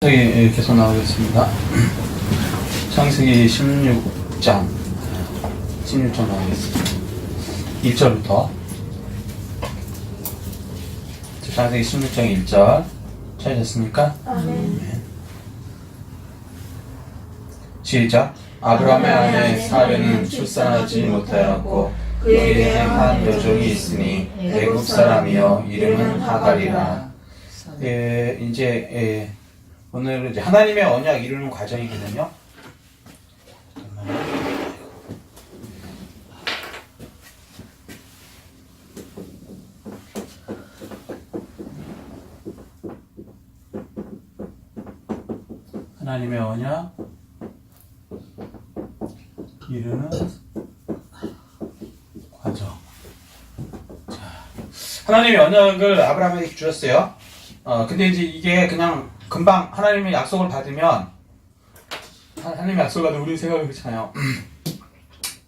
계속 나오겠습니다. 창세기 16장 나오겠습니다. 1절부터 창세기 16장 1절 찾으셨습니까? 네. 시작. 아브라함의 아내 사레는 출산하지 못하였고 그에게 한 여종이 있으니 애굽 사람이여 이름은 하갈이라. 오늘 이제 하나님의 언약 이루는 과정이거든요. 하나님의 언약 이루는 과정. 자, 하나님의 언약을 아브라함에게 주셨어요. 근데 이제 이게 그냥 금방 하나님의 약속을 받으면, 하나님의 약속을 받으면 우리 생각이 그렇잖아요.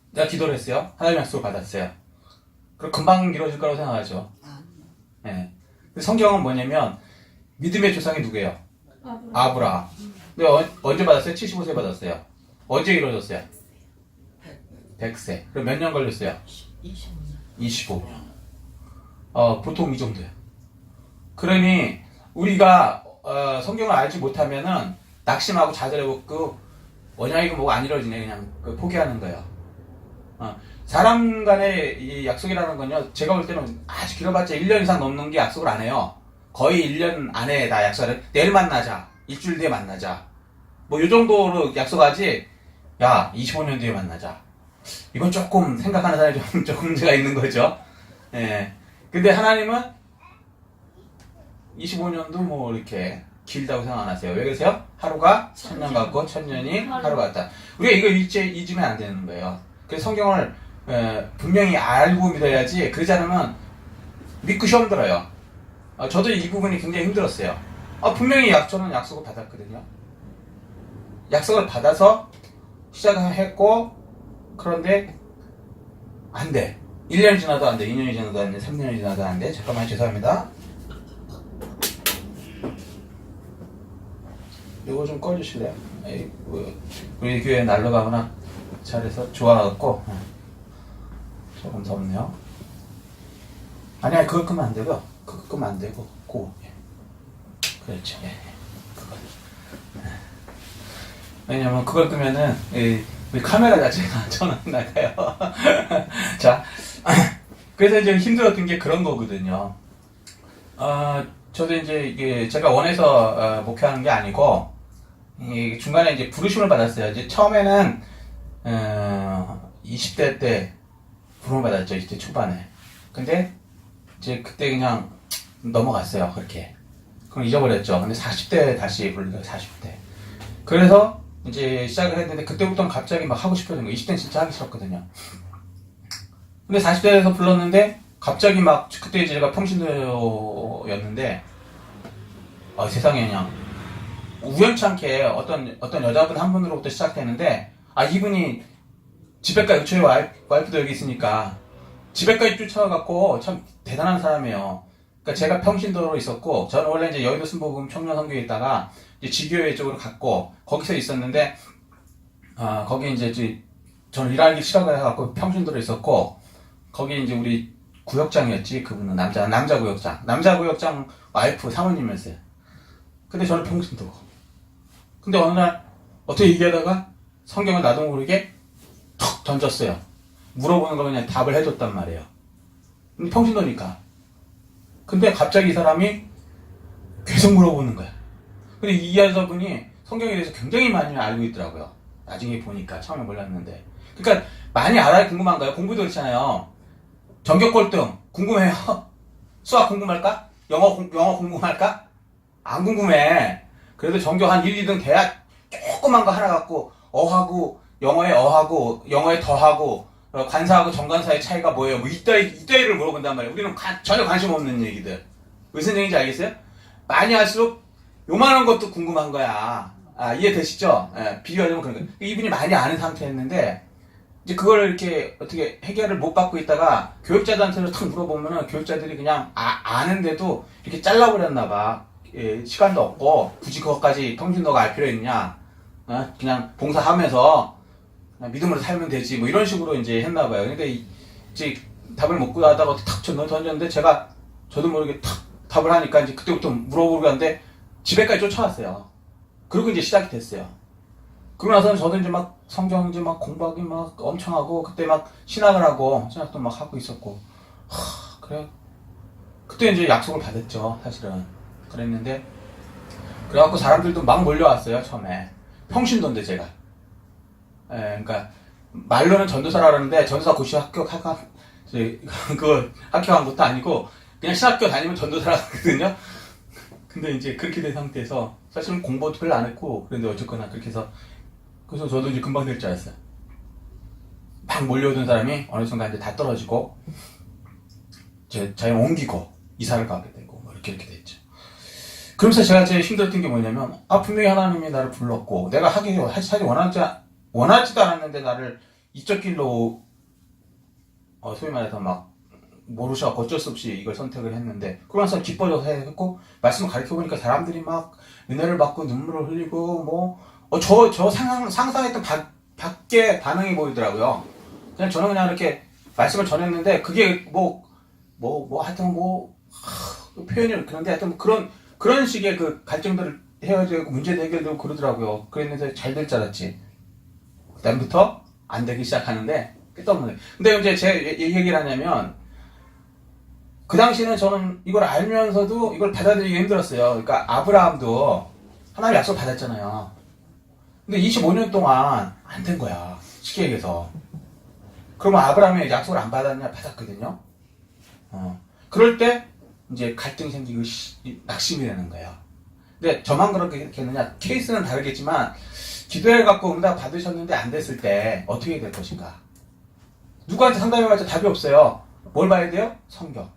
내가 기도를 했어요. 하나님의 약속을 받았어요. 그럼 금방 이루어질 거라고 생각하죠. 네. 근데 성경은 뭐냐면 믿음의 조상이 누구예요? 아브라함. 근데 언제 받았어요? 75세 받았어요. 언제 이루어졌어요? 100세. 그럼 몇 년 걸렸어요? 25년. 보통 이 정도예요. 그러니 우리가 성경을 알지 못하면은 낙심하고 좌절해먹고 언약이 뭐가 안 이루어지네 그냥 포기하는 거예요. 사람 간의 이 약속이라는 건요, 제가 볼 때는 아주 길어봤자 1년 이상 넘는 게 약속을 안 해요. 거의 1년 안에 다 약속을, 내일 만나자, 일주일 뒤에 만나자, 뭐 이 정도로 약속하지, 야 25년 뒤에 만나자, 이건 조금 생각하는 사람이 조금 문제가 있는 거죠. 예. 근데 하나님은 25년도 뭐 이렇게 길다고 생각 안 하세요. 왜 그러세요? 하루가 1000년 같고 1000년이 하루 같다. 우리가 이거 잊으면 안 되는 거예요. 그래서 성경을 분명히 알고 믿어야지, 그러지 않으면 믿고 시험 들어요. 저도 이 부분이 굉장히 힘들었어요. 분명히 저는 약속을 받았거든요. 약속을 받아서 시작했고, 그런데 안 돼. 1년이 지나도 안 돼. 2년이 지나도 안 돼. 3년이 지나도 안 돼. 잠깐만, 죄송합니다. 이거 좀 꺼주실래요? 우리 교회 날로 가거나 잘해서 좋아갖고 조금 덥네요. 아니야, 그거 끄면 안 되고요. 그거 끄면 안 되고, 그렇죠. 그거. 왜냐면 그걸 끄면은 우리 카메라 자체가 전원 나가요. 자, 그래서 이제 힘들었던 게 그런 거거든요. 저도 이제 이게 제가 원해서 목회하는 게 아니고, 중간에 이제 부르심을 받았어요. 이제 처음에는 20대 때 부름을 받았죠. 20대 초반에. 근데 이제 그때 그냥 넘어갔어요. 그렇게. 그럼 잊어버렸죠. 근데 40대 다시 부르니까 40대. 그래서 이제 시작을 했는데, 그때부터는 갑자기 막 하고 싶어진 거예요. 20대는 진짜 하기 싫었거든요. 근데 40대에서 불렀는데 갑자기 막, 그때 이제 제가 평신도였는데 세상에 그냥 우연찮게 어떤 여자분 한 분으로부터 시작되는데, 이분이 집에까지, 저희 와이프도 여기 있으니까 집에까지 쫓아가갖고 참 대단한 사람이에요. 그러니까 제가 평신도로 있었고, 저는 원래 이제 여의도 순복음 청년 선교에 있다가 이제 지교회 쪽으로 갔고, 거기서 있었는데, 거기 이제 저는 일하기 싫어가지고 평신도로 있었고, 거기 이제 우리 구역장이었지. 그분은 남자 구역장 와이프 사모님이었어요. 근데 저는 평신도고. 근데 어느 날 어떻게 얘기하다가 성경을 나도 모르게 턱 던졌어요. 물어보는 거 그냥 답을 해줬단 말이에요. 근데 평신도니까. 근데 갑자기 이 사람이 계속 물어보는 거야. 근데 이 여자분이 성경에 대해서 굉장히 많이 알고 있더라고요. 나중에 보니까. 처음에 몰랐는데. 그러니까 많이 알아야 궁금한가요? 공부도 그렇잖아요. 전교 꼴등 궁금해요? 수학 궁금할까? 영어 궁금할까? 안 궁금해. 그래도 전교 한 1, 2등 돼야 조그만 거 하나 갖고, 영어에 더하고, 관사하고 정관사의 차이가 뭐예요? 뭐 이따위를 물어본단 말이에요. 우리는 전혀 관심 없는 얘기들. 무슨 얘기인지 알겠어요? 많이 할수록 요만한 것도 궁금한 거야. 이해되시죠? 비교하자면 그런 거예요. 이분이 많이 아는 상태였는데, 이제 그걸 이렇게 어떻게 해결을 못 받고 있다가 교육자들한테 탁 물어보면은 교육자들이 그냥 아는데도 이렇게 잘라버렸나 봐. 시간도 없고 굳이 그것까지 평균 너가 알 필요 있냐? 그냥 봉사하면서 그냥 믿음으로 살면 되지. 뭐 이런 식으로 이제 했나 봐요. 근데 이제 답을 못 구하다가 탁 던졌는데 저도 모르게 탁 답을 하니까 이제 그때부터 물어보고 하는데 집에까지 쫓아왔어요. 그리고 이제 시작이 됐어요. 그러고 나서는 저도 이제 막 성경 이제 막 공부하기 막 엄청 하고 그때 막 신학도 막 하고 있었고 그래. 그때 이제 약속을 받았죠, 사실은. 그랬는데 그래갖고 사람들도 막 몰려왔어요, 처음에. 평신도인데 제가. 그러니까 말로는 전도사라 그러는데 전도사 고시 합격한 것도 아니고 그냥 신학교 다니면 전도사라 그러거든요. 근데 이제 그렇게 된 상태에서 사실은 공부도 별로 안 했고 그런데 어쨌거나 그렇게 해서 그래서 저도 이제 금방 될 줄 알았어요. 막 몰려오던 사람이 어느 순간 이제 다 떨어지고 자연 옮기고 이사를 가게 되고 뭐 이렇게 됐죠. 그러면서 제가 제일 힘들었던 게 뭐냐면 분명히 하나님이 나를 불렀고 내가 사실 원하지도 않았는데 나를 이쪽 길로 소위 말해서 막 모르셔서 어쩔 수 없이 이걸 선택을 했는데 그러면서 기뻐져서 했고 말씀을 가르쳐보니까 사람들이 막 은혜를 받고 눈물을 흘리고 뭐 저 상상했던 밖에 반응이 보이더라고요. 그냥 저는 그냥 이렇게 말씀을 전했는데 그게 하여튼 표현이 그런데 하여튼 그런 식의 그 갈등들을 헤어지고 문제도 해결되고 그러더라고요. 그랬는데 잘 될 줄 알았지. 그다음부터 안 되기 시작하는데 끝없는. 근데 이제 제 얘기를 하냐면 그 당시에는 저는 이걸 알면서도 이걸 받아들이기 힘들었어요. 그러니까 아브라함도 하나님 약속 받았잖아요. 근데 25년 동안 안 된 거야. 쉽게 얘기해서. 그러면 아브라함이 약속을 안 받았냐? 받았거든요. 그럴 때 이제 갈등이 생기고 낙심이 되는 거예요. 근데 저만 그렇게 했느냐? 케이스는 다르겠지만 기도해갖고 응답 받으셨는데 안 됐을 때 어떻게 될 것인가? 누구한테 상담해봤자 답이 없어요. 뭘 봐야 돼요? 성경.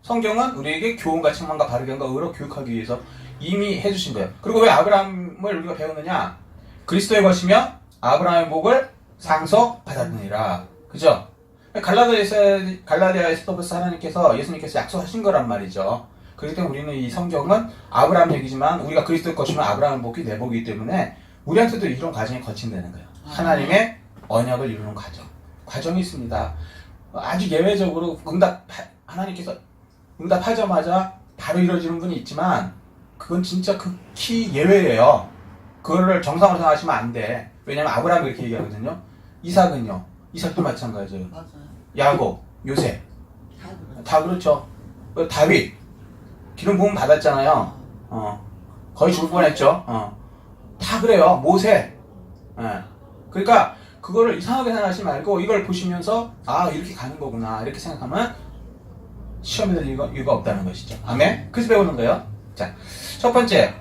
성경은 우리에게 교훈과 책망과 바르게 한과 의로 교육하기 위해서 이미 해주신 거예요. 그리고 왜 아브라함을 우리가 배우느냐? 그리스도의 것이며 아브라함의 복을 상속받았느니라. 그죠? 갈라디아에서도 벌써 예수님께서 약속하신 거란 말이죠. 그렇기 때문에 우리는 이 성경은 아브라함 얘기지만 우리가 그리스도의 것이면 아브라함의 복이 내 복이기 때문에 우리한테도 이런 과정이 거친다는 거예요. 하나님의 언약을 이루는 과정이 있습니다. 아주 예외적으로 하나님께서 응답하자마자 바로 이루어지는 분이 있지만 그건 진짜 극히 예외예요. 그거를 정상으로 생각하시면 안 돼. 왜냐면 아브라함이 그렇게 얘기하거든요. 이삭도 마찬가지예요. 맞아요. 야곱, 요셉 다 그렇죠. 다윗 기름 부음 받았잖아요. 거의 죽을 뻔했죠. 다 그래요. 모세. 그러니까 그거를 이상하게 생각하지 말고 이걸 보시면서 이렇게 가는 거구나 이렇게 생각하면 시험에 들 이유가 없다는 것이죠. 아멘. 그래서 배우는 거예요. 자, 첫 번째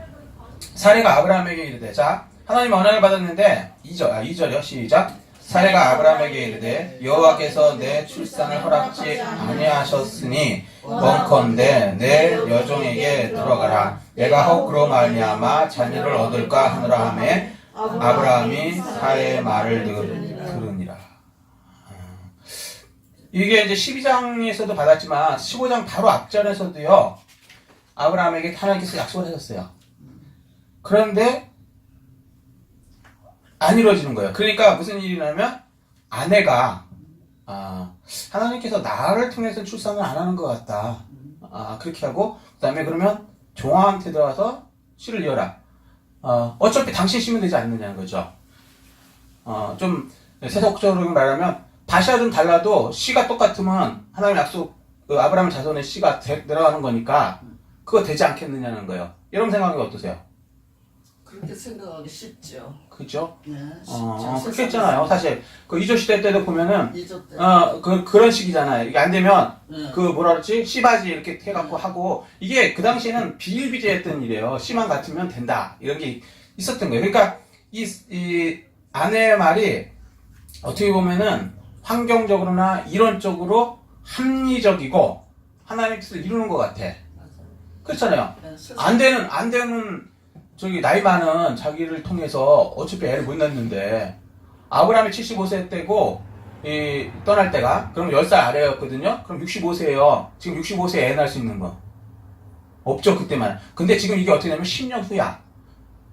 사례가 아브라함에게 이르되, 자, 하나님 언약을 받았는데 2절이요. 시작. 사례가 아브라함에게 이르되 여호와께서 내 출산을 허락지 아니하셨으니 원컨대 내 여종에게 들어가라. 내가 헛으로 말미암아 자녀를 얻을까 하노라 하매 아브라함이 사례의 말을 들으니라. 이게 이제 12장에서도 받았지만 15장 바로 앞전에서도요. 아브라함에게 하나님께서 약속을 하셨어요. 그런데 안 이루어지는 거예요. 그러니까 무슨 일이냐면 아내가 하나님께서 나를 통해서 출산을 안 하는 것 같다. 그렇게 하고 그 다음에 그러면 종아한테 들어와서 씨를 이어라. 어차피 당신 씨면 되지 않느냐는 거죠. 좀 세속적으로 말하면 다시야 좀 달라도 씨가 똑같으면 하나님 약속 아브라함 자손의 씨가 내려가는 거니까 그거 되지 않겠느냐는 거예요. 여러분 생각이 어떠세요? 그렇게 생각하기 쉽죠. 그죠? 네, 쉽죠. 그렇게 했잖아요. 사실 그 이조 시대 때도 보면은 이조 때. 그런 식이잖아요. 이게 안 되면 네. 뭐라 그러지? 씨바지 이렇게 해갖고 하고 이게 그 당시에는 비일비재했던 일이에요. 씨만 같으면 된다 이런 게 있었던 거예요. 그러니까 이 아내의 말이 어떻게 보면은 환경적으로나 이론적으로 합리적이고 하나님께서 이루는 것 같아. 그렇잖아요. 네, 안 되는 나이 많은 자기를 통해서 어차피 애를 못 낳는데 아브라함이 75세 때고 떠날 때가 그럼 10살 아래였거든요. 그럼 65세예요. 지금 65세에 애 낳을 수 있는 거. 없죠, 그때만. 근데 지금 이게 어떻게 되냐면 10년 후야.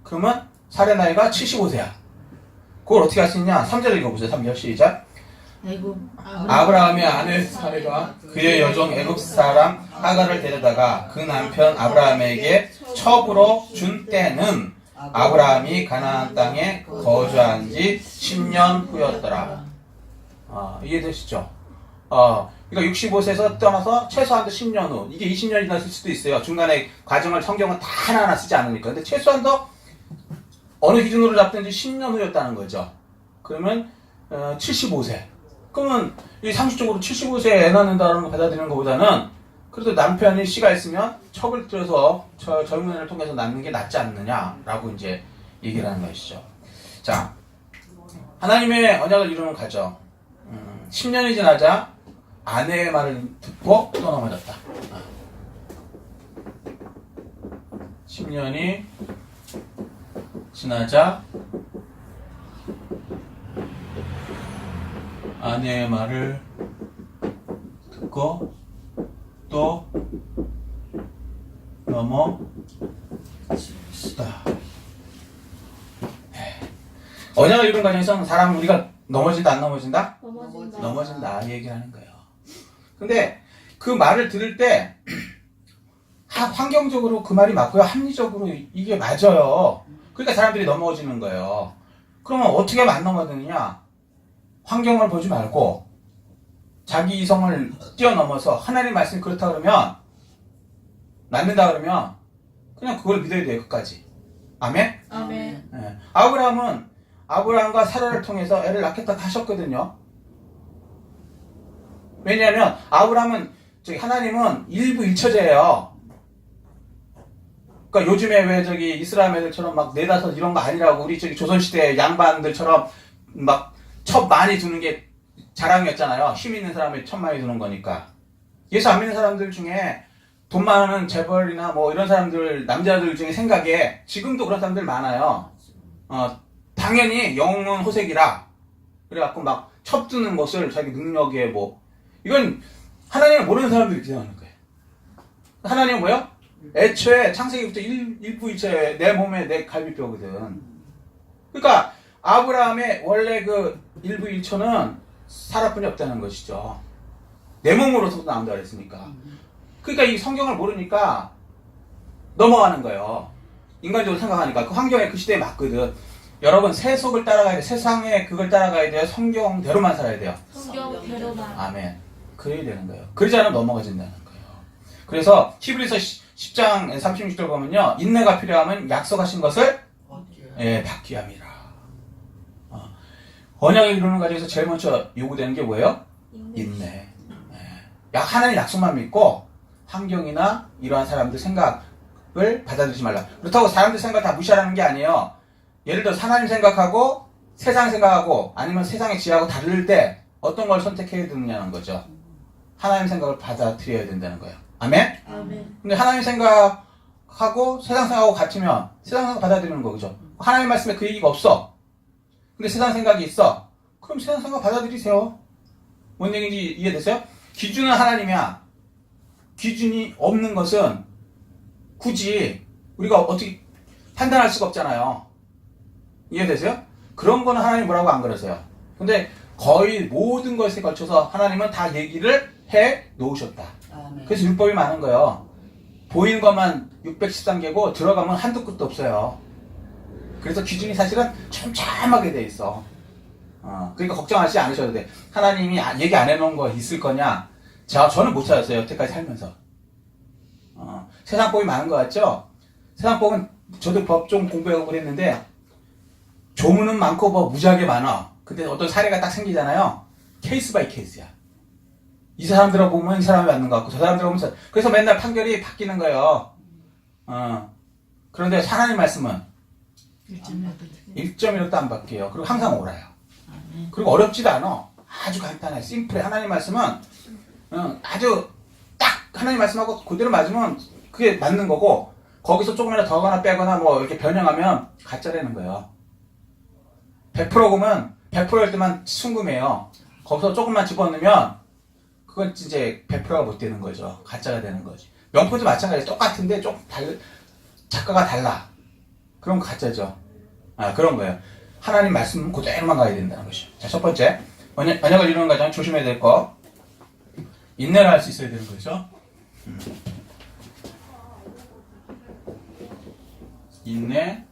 그러면 살해 나이가 75세야. 그걸 어떻게 할 수 있냐? 3절 읽어보세요. 3절 시작. 아브라함의 아내 사레가 그의 여종 애굽 사람 하가를 데려다가 그 남편 아브라함에게 첩으로 준 때는 아브라함이 가나안 땅에 거주한 지 10년 후였더라. 이해되시죠? 그러니까 65세에서 떠나서 최소한도 10년 후. 이게 20년이 지났을 수도 있어요. 중간에 과정을 성경은 다 하나하나 쓰지 않으니까. 근데 최소한도 어느 기준으로 잡든지 10년 후였다는 거죠. 그러면 75세. 그러면 이 상식적으로 75세에 애 낳는다는 거 받아들이는 것보다는 그래도 남편이 씨가 있으면 척을 들여서 젊은 애를 통해서 낳는 게 낫지 않느냐라고 이제 얘기를 하는 것이죠. 자, 하나님의 언약을 이루는 가정. 10년이 지나자 아내의 말을 듣고 또 넘어졌다. 10년이 지나자 아내의 말을 듣고 또 넘어졌다. 언약을 이룬 과정에서는 사람 우리가 넘어진다 안 넘어진다? 넘어진다 이 얘기를 하는 거예요. 근데 그 말을 들을 때 환경적으로 그 말이 맞고요. 합리적으로 이게 맞아요. 그러니까 사람들이 넘어지는 거예요. 그러면 어떻게 하면 안 넘어지느냐? 환경을 보지 말고 자기 이성을 뛰어넘어서 하나님 말씀이 그렇다 그러면 낳는다 그러면 그냥 그걸 믿어야 돼요. 끝까지. 아멘? 아멘. 네. 아브라함과 사라를 통해서 애를 낳겠다고 하셨거든요. 왜냐하면 아브라함은 하나님은 일부일처제예요. 그러니까 요즘에 왜 이스라엘 애들처럼 막 네다섯 이런 거 아니라고 우리 조선시대 양반들처럼 막 첩 많이 두는 게 자랑이었잖아요. 힘 있는 사람이 첩 많이 두는 거니까. 예수 안 믿는 사람들 중에 돈 많은 재벌이나 뭐 이런 사람들 남자들 중에 생각에 지금도 그런 사람들 많아요. 당연히 영웅은 호색이라 그래갖고 막 첩 두는 것을 자기 능력에 뭐 이건 하나님을 모르는 사람들이 기대하는 거예요. 하나님은 뭐요? 애초에 창세기부터 일부일처에 내 몸에 내 갈비뼈거든. 그러니까 아브라함의 원래 그 일부일처는 사라뿐이 없다는 것이죠. 내 몸으로서도 나온다 그랬으니까. 그러니까 이 성경을 모르니까 넘어가는 거예요. 인간적으로 생각하니까 그 환경에 그 시대에 맞거든. 여러분 세속을 따라가야 돼. 세상에 그걸 따라가야 돼요. 성경대로만 살아야 돼요. 성경대로만. 아멘. 그래야 되는 거예요. 그러지 않으면 넘어가진다는 거예요. 그래서 히브리서 10장 36절 보면요. 인내가 필요하면 약속하신 것을 받기 함이라. 언약을 이루는 과정에서 제일 먼저 요구되는 게 뭐예요? 인내. 하나님 약속만 믿고 환경이나 이러한 사람들 생각을 받아들이지 말라. 그렇다고 사람들 생각 다 무시하라는 게 아니에요. 예를 들어 하나님 생각하고 세상 생각하고 아니면 세상의 지하고 다를 때 어떤 걸 선택해야 되느냐는 거죠. 하나님 생각을 받아들여야 된다는 거예요. 아멘? 아멘. 근데 하나님 생각하고 세상 생각하고 같으면 세상 생각 받아들이는 거죠. 하나님 말씀에 그 얘기가 없어. 근데 세상 생각이 있어. 그럼 세상 생각 받아들이세요. 뭔 얘기인지 이해되세요? 기준은 하나님이야. 기준이 없는 것은 굳이 우리가 어떻게 판단할 수가 없잖아요. 이해되세요? 그런 거는 하나님 뭐라고 안 그러세요. 근데 거의 모든 것에 걸쳐서 하나님은 다 얘기를 해 놓으셨다. 그래서 율법이 많은 거예요. 보이는 것만 613개고 들어가면 한두 끝도 없어요. 그래서 기준이 사실은 촘촘하게 돼 있어. 그러니까 걱정하지 않으셔도 돼. 하나님이 얘기 안 해놓은 거 있을 거냐? 저는 못 찾았어요. 여태까지 살면서. 세상법이 많은 것 같죠? 세상법은 저도 법 좀 공부하고 그랬는데 조문은 많고 뭐 무지하게 많아. 근데 어떤 사례가 딱 생기잖아요. 케이스 바이 케이스야. 이 사람들하고 보면 이 사람이 맞는 것 같고 저 사람들하고 보면 그래서 맨날 판결이 바뀌는 거예요. 그런데 하나님 말씀은 1.1도 안 바뀌어요. 그리고 항상 옳아요. 그리고 어렵지도 않아. 아주 간단해. 심플해. 하나님 말씀은 아주 딱 하나님 말씀하고 그대로 맞으면 그게 맞는 거고 거기서 조금이라도 더거나 빼거나 뭐 이렇게 변형하면 가짜라는 거예요. 100%면 100%일 때만 순금해요. 거기서 조금만 집어넣으면 그건 이제 100%가 못 되는 거죠. 가짜가 되는 거지. 명포도 마찬가지예요. 똑같은데 작가가 달라. 그럼 가짜죠. 그런 거예요. 하나님 말씀 그대로만 가야 된다는 것이죠. 자, 첫 번째. 언약을 이루는 과정 조심해야 될 거. 인내를 할 수 있어야 되는 거죠. 인내해야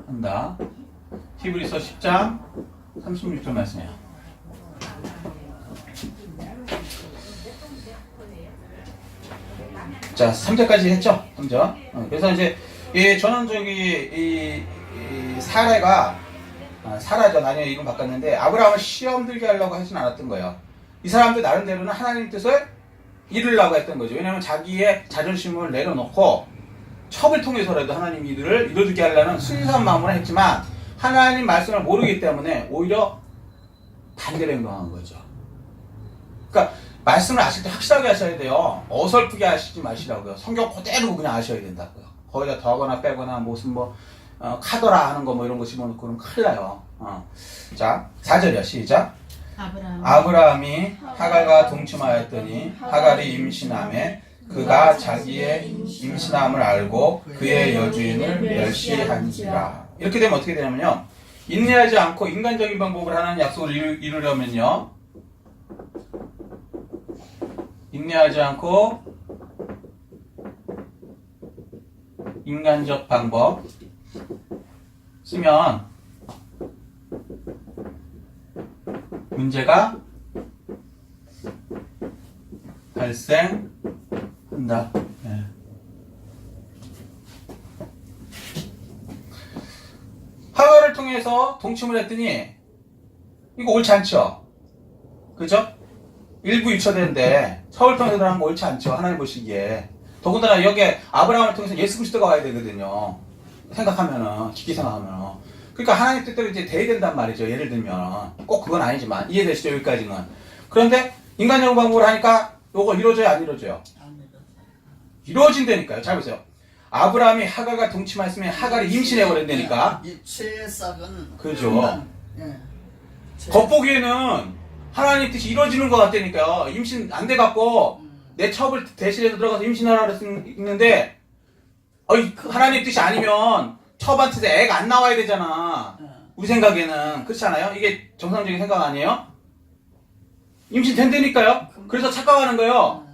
한다. 히브리서 10장 36절 말씀이에요. 자, 3절까지 했죠? 3절. 그래서 이제, 저는 이 사라가, 사라죠. 나중에 이름 바꿨는데, 아브라함을 시험 들게 하려고 하진 않았던 거예요. 이 사람들 나름대로는 하나님 뜻을 이루려고 했던 거죠. 왜냐하면 자기의 자존심을 내려놓고, 첩을 통해서라도 하나님 이들을 이루게 하려는 순수한 마음으로 했지만, 하나님 말씀을 모르기 때문에 오히려 반대로 행동한 거죠. 그러니까, 말씀을 아실 때 확실하게 하셔야 돼요. 어설프게 하시지 마시라고요. 성경 그대로 그냥 아셔야 된다고요. 거기다 더하거나 빼거나 무슨 카더라 하는 거 이런 거 집어넣고 그러면 큰일 나요. 자, 4절이요. 시작. 아브라함이 하갈과 동침하였더니 하갈이 임신함에 그가 자기의 임신함을 알고 그의 여주인을 멸시한지라. 이렇게 되면 어떻게 되냐면요. 인내하지 않고 인간적인 방법으로 하나님 약속을 이루려면요. 인내하지 않고 인간적 방법 쓰면 문제가 발생한다. 네. 하갈을 통해서 동침을 했더니 이거 옳지 않죠? 그죠? 일부 유처되는데 서울 통해서 하는 거 옳지 않죠. 하나님 보시기에. 더군다나 여기에 아브라함을 통해서 예수 그리스도가 와야 되거든요. 생각하면은, 깊게 생각하면은. 그러니까 하나님 뜻대로 이제 돼야 된단 말이죠. 예를 들면. 꼭 그건 아니지만. 이해되시죠? 여기까지는. 그런데 인간적 방법을 하니까 요거 이루어져요? 안 이루어져요? 안 이루어져요. 이루어진다니까요. 잘 보세요. 아브라함이 하갈과 동침했으면 하갈이 임신해버린다니까. 입체의 싹은. 그죠. 예. 겉보기에는 하나님 뜻이 이루어지는 것 같다니까요. 임신 안 돼갖고 내 첩을 대신해서 들어가서 임신하라 그랬는데 하나님 뜻이 아니면 첩한테서 애가 안 나와야 되잖아. 우리 생각에는 그렇지 않아요? 이게 정상적인 생각 아니에요? 임신 된다니까요. 그래서 착각하는 거예요.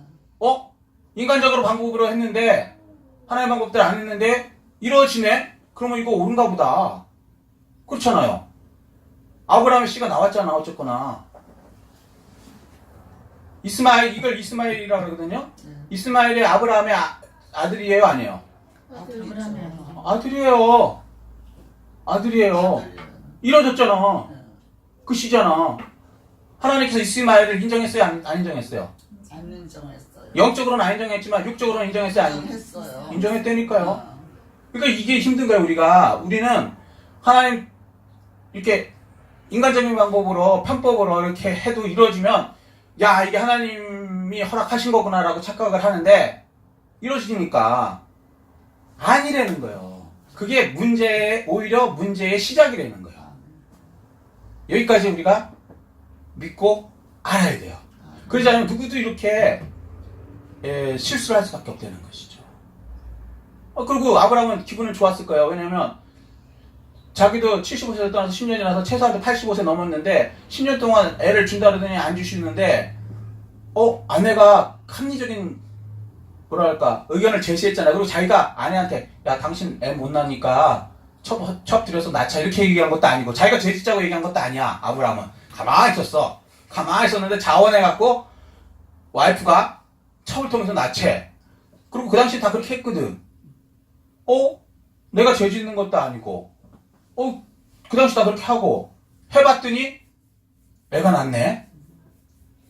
인간적으로 방법으로 했는데 하나님 방법대로 안 했는데 이루어지네? 그러면 이거 옳은가 보다. 그렇잖아요. 아브라함의 씨가 나왔잖아. 어쨌거나. 이걸 이스마엘이라고 그러거든요. 이스마엘이 아브라함의 아들이에요, 아니에요? 아들이에요. 아들이에요. 이뤄졌잖아. 그 씨잖아. 하나님께서 이스마엘을 인정했어요, 안 인정했어요? 안 인정했어요. 영적으로는 안 인정했지만 육적으로는 인정했어요, 안 인정했어요. 인정했다니까요. 그러니까 이게 힘든 거예요, 우리는 하나님 이렇게 인간적인 방법으로 편법으로 이렇게 해도 이루어지면 야, 이게 하나님이 허락하신 거구나라고 착각을 하는데 이루어지니까 아니라는 거예요. 그게 오히려 문제의 시작이라는 거예요. 여기까지 우리가 믿고 알아야 돼요. 그러지 않으면 누구도 이렇게 실수를 할 수밖에 없다는 것이죠. 그리고 아브라함은 기분은 좋았을 거예요. 왜냐하면 자기도 75세에 떠나서 10년이 나서 최소한 85세 넘었는데 10년 동안 애를 준다 그러더니 안 주시는데 아내가 합리적인 의견을 제시했잖아요. 그리고 자기가 아내한테 야 당신 애 못 나니까 첩 들여서 낳자 이렇게 얘기한 것도 아니고 자기가 죄 짓자고 얘기한 것도 아니야. 아브라함은 가만히 있었어. 가만히 있었는데 자원해갖고 와이프가 첩을 통해서 낳채. 그리고 그 당시 다 그렇게 했거든. 내가 죄 짓는 것도 아니고 그 당시 다 그렇게 하고 해봤더니 애가 낳네.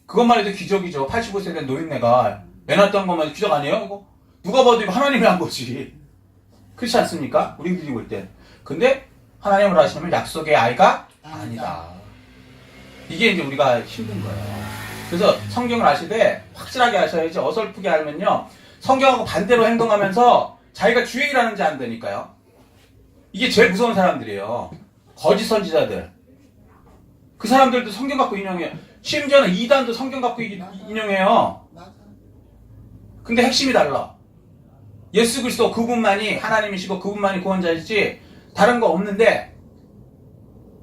그것만 해도 기적이죠. 85세 된 노인네가 애 낳았던 것만 해도 기적 아니에요? 이거 누가 봐도 이거 하나님이 한 거지. 그렇지 않습니까? 우리들이 볼 때. 근데 하나님을 하시면 약속의 아이가 아니다. 이게 이제 우리가 힘든 거예요. 그래서 성경을 아시되 확실하게 하셔야지. 어설프게 알면요 성경하고 반대로 행동하면서 자기가 주인을 하는지 안 되니까요. 이게 제일 무서운 사람들이에요. 거짓 선지자들. 그 사람들도 성경 갖고 인용해요. 심지어는 이단도 성경 갖고 인용해요. 맞아. 근데 핵심이 달라. 예수 그리스도 그분만이 하나님이시고 그분만이 구원자이지 다른 거 없는데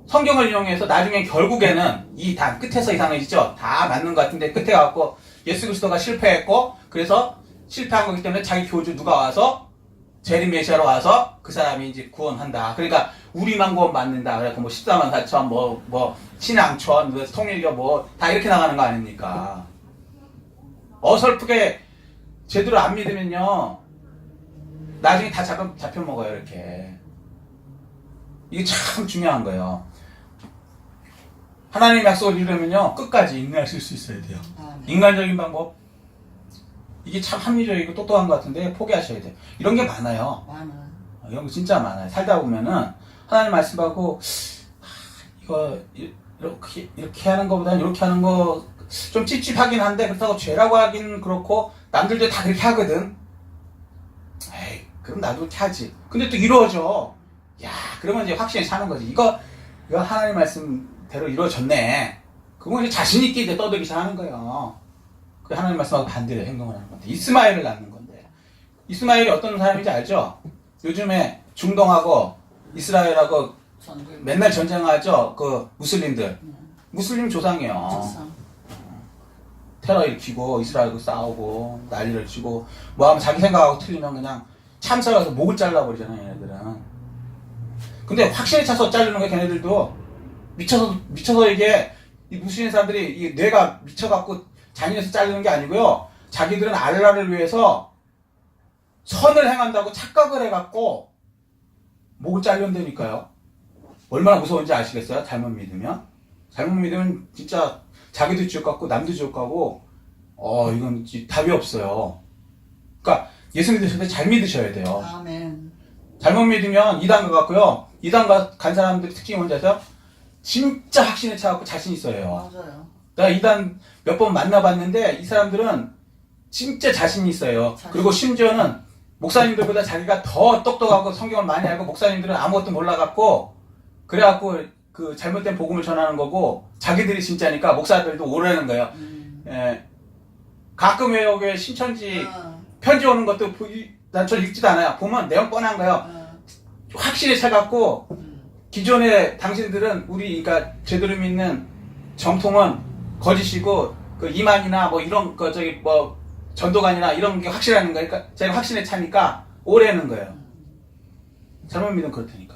성경을 인용해서 나중에 결국에는 이 단 끝에서 이상해지죠. 다 맞는 것 같은데 끝에 가고 예수 그리스도가 실패했고 그래서 실패한 거기 때문에 자기 교주 누가 와서 재림 메시아로 와서 그 사람이 이제 구원한다. 그러니까 우리만 구원 받는다. 그래서 뭐 14만 4천 뭐 신앙천 뭐 통일교 뭐 다 이렇게 나가는 거 아닙니까? 어설프게 제대로 안 믿으면요 나중에 다 잡혀 먹어요. 이렇게 이게 참 중요한 거예요. 하나님의 약속을 이루려면요 끝까지 인내하실 수 있어야 돼요. 인간적인 방법 이게 참 합리적이고 똑똑한 것 같은데 포기하셔야 돼요. 이런 게 많아요. 많아. 이런 거 진짜 많아요. 살다 보면은 하나님 말씀하고 이거 이렇게 하는 것보다는 이렇게 하는 거 좀 찝찝하긴 한데 그렇다고 죄라고 하긴 그렇고 남들도 다 그렇게 하거든. 에이 그럼 나도 그렇게 하지. 근데 또 이루어져. 야 그러면 이제 확신에 차는 거지. 이거 하나님 말씀대로 이루어졌네. 그건 이제 자신 있게 이제 떠들기 시작하는 거예요. 그 하나님 말씀하고 반대로 행동을 하는 건데 이스마엘을 낳는 건데 이스마엘이 어떤 사람인지 알죠? 요즘에 중동하고 이스라엘하고 맨날 전쟁하죠? 그 무슬림들 무슬림 조상이에요. 조상. 테러 일으키고 이스라엘하고 싸우고 난리를 치고 뭐 하면 자기 생각하고 틀리면 그냥 참사가서 목을 잘라버리잖아요 얘네들은. 근데 확실히 차서 자르는 게 걔네들도 미쳐서 이게 이 무슬림 사람들이 이 뇌가 미쳐갖고 잔인해서 자르는 게 아니고요. 자기들은 알라를 위해서 선을 행한다고 착각을 해갖고 목을 잘린다니까요. 얼마나 무서운지 아시겠어요? 잘못 믿으면? 잘못 믿으면 진짜 자기도 지옥 같고 남도 지옥 가고 이건 답이 없어요. 그러니까 예수 믿으실 때 잘 믿으셔야 돼요. 아멘. 잘못 믿으면 이단 가갖고요. 이단 간 사람들의 특징이 뭔지 아세요? 진짜 확신에 차갖고 자신 있어요. 맞아요. 내가 이단 몇 번 만나봤는데 이 사람들은 진짜 자신이 있어요. 그리고 심지어는 목사님들보다 자기가 더 똑똑하고 성경을 많이 알고 목사님들은 아무것도 몰라갖고 그래갖고 그 잘못된 복음을 전하는 거고 자기들이 진짜니까 목사들도 오라는 거예요. 가끔 외국에 신천지 편지 오는 것도 난 저 읽지도 않아요. 보면 내용 뻔한 거예요. 확실히 차갖고 기존에 당신들은 우리 그러니까 제대로 믿는 정통은 거짓이고 그 이만이나 뭐 이런 거 저기 뭐 전도관이나 이런 게 확실한 거니까 그러니까 제가 확신에 차니까 오래는 거예요. 잘못 믿으면 그렇다니까.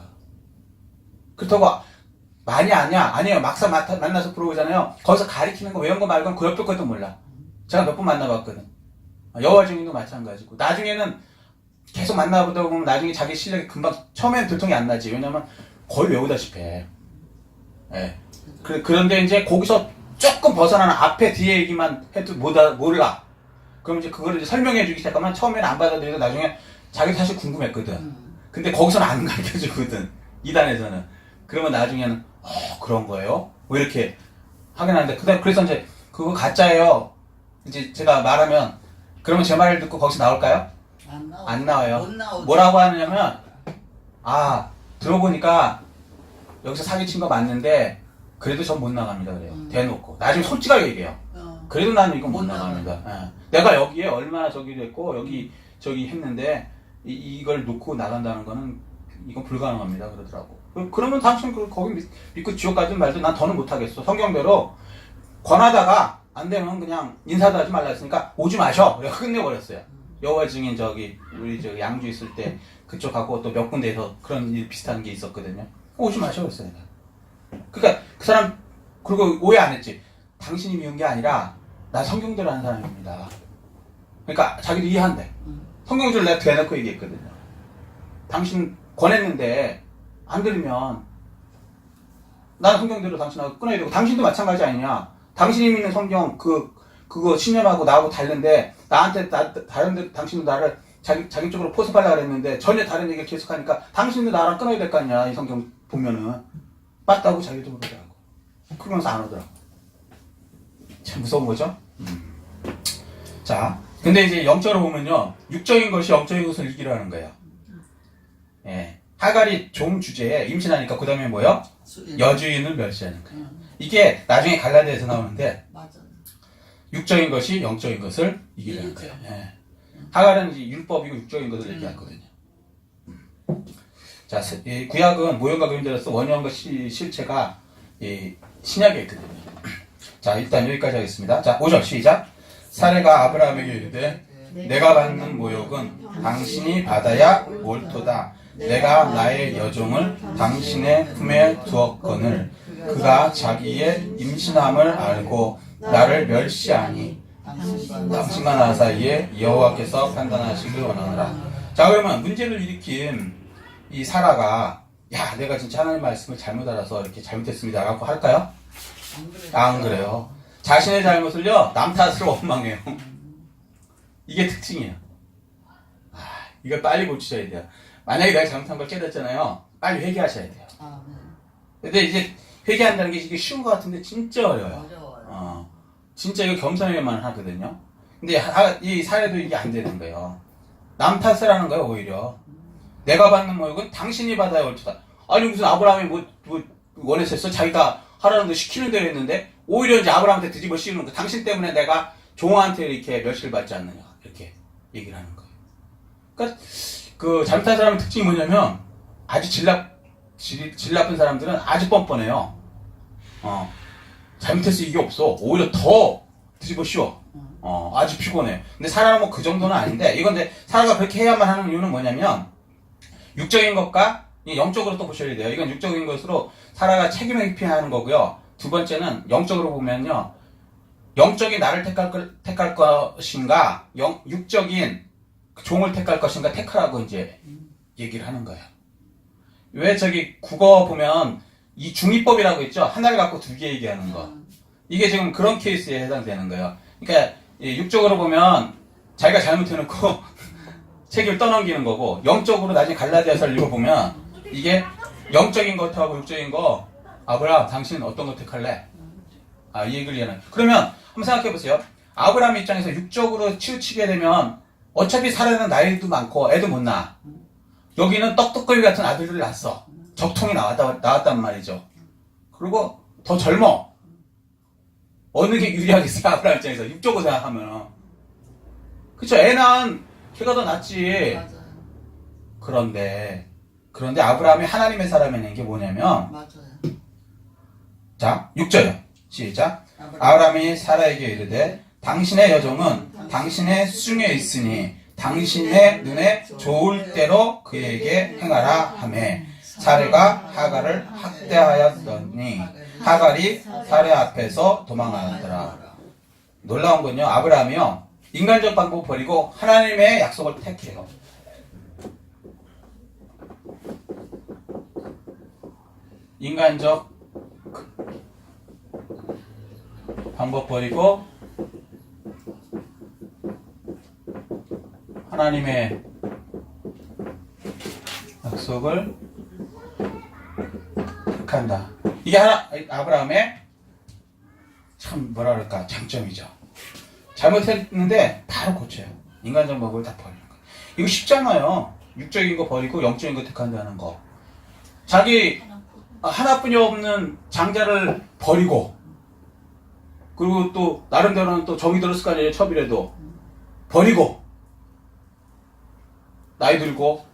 그렇다고 많이 아니야? 아니에요. 막상 만나서 물어보잖아요. 거기서 가리키는 거 외운 거 말고는 그 옆에 것도 몰라. 제가 몇 번 만나봤거든. 여호와 증인도 마찬가지고. 나중에는 계속 만나보다 보면 나중에 자기 실력이 금방 처음에는 들통이 안 나지. 왜냐면 거의 외우다시피 해. 예. 그런데 이제 거기서 조금 벗어나는 앞에 뒤에 얘기만 해도 몰라. 그럼 이제 그걸 이제 설명해 주기 시작하면 처음에는 안 받아들이고 나중에 자기 사실 궁금했거든. 근데 거기서는 안 가르쳐 주거든. 이단에서는. 그러면 나중에는 그런 거예요? 왜 이렇게 하긴 하는데 그래서 이제 그거 가짜예요. 이제 제가 말하면 그러면 제 말을 듣고 거기서 나올까요? 안 나와요. 뭐라고 하냐면 들어보니까 여기서 사기친 거 맞는데 그래도 전 못 나갑니다 그래요. 대놓고 나중에 솔직하게 얘기해요. 그래도 나는 이건 못 나갑니다. 예. 내가 여기에 얼마나 저기 됐고 여기 저기 했는데 이걸 놓고 나간다는 거는 이건 불가능합니다 그러더라고. 그러면 당신 거기 믿고 지옥 가든 말든 난 더는 못하겠어. 성경대로 권하다가 안 되면 그냥 인사도 하지 말라 했으니까 오지 마셔. 내가 끝내버렸어요. 여호와 증인 우리 양주 있을 때 그쪽하고 또 몇 군데에서 그런 일 비슷한 게 있었거든요. 오지 마셔 그랬어요. 내가. 그러니까 그 사람 그리고 오해 안 했지. 당신이 미운 게 아니라 난 성경대로 하는 사람입니다. 그러니까 자기도 이해한대. 성경대로 내가 대놓고 얘기했거든요. 당신 권했는데 안 들으면 나는 성경대로 당신하고 끊어야 되고 당신도 마찬가지 아니냐. 당신이 믿는 성경 그거 신념하고 나하고 다른데 나한테 다른데 당신도 나를 자기 쪽으로 포섭하려고 그랬는데 전혀 다른 얘기를 계속하니까 당신도 나랑 끊어야 될 거 아니야. 이 성경 보면은 맞다고 자기도 그러더라고. 그러면서 안 오더라고. 참 무서운 거죠. 자, 근데 이제 영적으로 보면요, 육적인 것이 영적인 것을 이기라는 거예요. 예, 하갈이 종 주제에 임신하니까 그 다음에 뭐요? 수인. 여주인을 멸시하는 거예요. 응. 이게 나중에 갈라디아에서 나오는데 맞아. 육적인 것이 영적인 것을 이기려는 이기죠. 거예요. 예. 하갈은 이제 율법이고 육적인 것을 얘기하거든요. 자, 이 구약은 모형과 그림자로서 원형과 실체가 이 신약에 있거든요. 자, 일단 여기까지 하겠습니다. 자, 5절 시작. 사례가 아브라함에게 이르되 내가 받는 모욕은 당신이 받아야 옳도다. 내가 나의 여종을 당신의 품에 두었거늘 그가 자기의 임신함을 알고 나를 멸시하니 당신과 나 사이에 여호와께서 판단하시길 원하노라. 자, 그러면 문제를 일으킨 이 사라가 야, 내가 진짜 하나님 말씀을 잘못 알아서 이렇게 잘못했습니다 라고 할까요? 안 그래요. 자신의 잘못을요 남 탓으로 원망해요. 이게 특징이에요. 이걸 빨리 고치셔야 돼요. 만약에 내가 잘못한 걸 깨닫잖아요. 빨리 회개하셔야 돼요. 아, 네. 근데 이제 회개한다는 게 이게 쉬운 것 같은데 진짜 어려워요. 어려워요. 진짜 이거 겸손하게만 하거든요. 근데 이 사례도 이게 안 되는 거예요. 남 탓을 하는 거예요, 오히려. 내가 받는 모욕은 당신이 받아야 옳다. 아니, 무슨 아브라함이 뭐 원했었어? 자기가 하라는 거 시키는 대로 했는데, 오히려 이제 아브라함한테 뒤집어 씌우는 거. 당신 때문에 내가 종한테 이렇게 멸시를 받지 않느냐. 이렇게 얘기를 하는 거예요. 그러니까, 그 잘못한 사람의 특징이 뭐냐면, 아주 질 나쁜 사람들은 아주 뻔뻔해요. 잘못해서 이게 없어. 오히려 더 뒤집어 씌워. 아주 피곤해. 근데 사라는 뭐 그 정도는 아닌데, 이건 근데 사라가 그렇게 해야만 하는 이유는 뭐냐면, 육적인 것과 영적으로 또 보셔야 돼요. 이건 육적인 것으로 사라가 책임을 회피하는 거고요. 두 번째는 영적으로 보면요. 영적인 나를 택할 것인가, 육적인 종을 택할 것인가 택하라고 이제 얘기를 하는 거예요. 왜 저기 국어 보면 이 중의법이라고 있죠? 하나를 갖고 두 개 얘기하는 거. 이게 지금 그런 케이스에 해당되는 거예요. 그러니까 육적으로 보면 자기가 잘못해놓고 책임을 떠넘기는 거고, 영적으로 나중에 갈라디아서를 읽어보면 이게 영적인 것하고 육적인 거, 아브라함 당신 어떤 거 택할래? 이 얘기를 얘기하는. 그러면 한번 생각해 보세요. 아브라함 입장에서 육적으로 치우치게 되면 어차피 사라는 나이도 많고 애도 못 낳아. 여기는 떡떡거리 같은 아들들을 낳았어. 적통이 나왔단 말이죠. 그리고 더 젊어. 어느 게 유리하겠어요? 아브라함 입장에서 육적으로 생각하면. 그쵸? 애 낳은 걔가 더 낫지. 맞아요. 그런데 아브라함이 하나님의 사람이라는 게 뭐냐면, 맞아요. 자, 6절이요. 시작. 아브라함이 사라에게 이르되 당신의 여종은 당신의 수중에 있으니 당신의 눈에 좋을 대로 그에게 행하라 하매 사레가 하갈을 학대하였더니 하갈이 사레 앞에서 도망하더라. 놀라운 건요, 아브라함이요 인간적 방법을 버리고 하나님의 약속을 택해요. 인간적 방법 버리고 하나님의 약속을 택한다. 이게 아브라함의 참 뭐라 그럴까 장점이죠. 잘못했는데 바로 고쳐요. 인간적 방법을 다 버리는 거. 이거 쉽잖아요. 육적인 거 버리고 영적인 거 택한다는 거. 자기 하나뿐이 없는 장자를 버리고, 그리고 또 나름대로는 또 정이 들었을 거 아니에요. 첩이라도 버리고, 나이 들고